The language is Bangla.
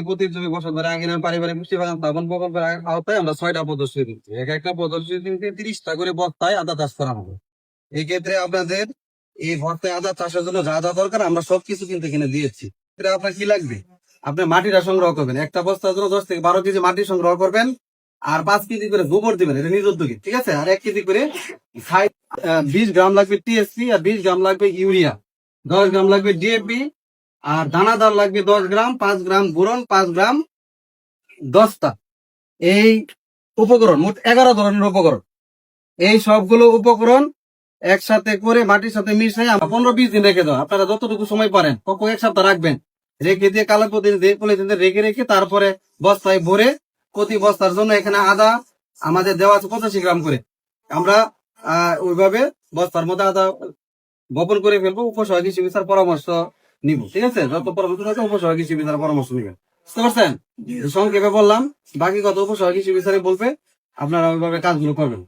প্রতি জমি বসতবাড়ি আঙ্গিনার পারিবারিক পুষ্টি বাগান স্থাপন প্রকল্পের আওতায় আমরা 6টা পদ্ধতি দিচ্ছি। এক একটা পদ্ধতিতে 30টা করে বস্তায় আদা চাষ করা হবে। এই ক্ষেত্রে আপনাদের এই ভর্তায় আদা চাষের জন্য যা যা দরকার আমরা সবকিছু কিন্তু এখানে দিয়েছি। আপনার কি লাগবে? আপনি মাটিটা সংগ্রহ করবেন, একটা বস্তার জন্য 10 থেকে 12 কেজি মাটি সংগ্রহ করবেন, আর 5 কেজি করে গোবর দিবেন, এটা নিজ উদ্যোগে, ঠিক আছে? আর 1 কেজি করে 20 গ্রাম লাগবে টিএসপি, আর 20 গ্রাম লাগবে ইউরিয়া, 10 গ্রাম লাগবে ডিএপি, আর দানাদার লাগবে 10 গ্রাম, 5 গ্রাম বোরন, 5 গ্রাম দস্তা। এই উপকরণ মোট 11 ধরনের উপকরণ। এই সবগুলো উপকরণ একসাথে করে মাটির সাথে মিশিয়ে 15-20 দিন রেখে দাও। আপনারা যতটুকু সময় পারেন, কখন 1 সপ্তাহ রাখবেন, রেখে দিয়ে কালার পলিথিনে রেখে তারপরে বস্তায় ভরে, প্রতি বস্তার জন্য এখানে আদা আমাদের দেওয়া আছে 85 গ্রাম করে। আমরা ওইভাবে বস্তার মধ্যে আদা বপন করে ফেলবো। উপসহকারী চিকিৎসার পরামর্শ নিব, ঠিক আছে? যত পরামর্শ আছে উপসহকারী চিকিৎসার পরামর্শ নিবেন, বুঝতে পারছেন? সংক্ষেপে বললাম, বাকি কথা উপসহকারী চিকিৎসারে বলবে, আপনারা ওইভাবে কাজগুলো করবেন।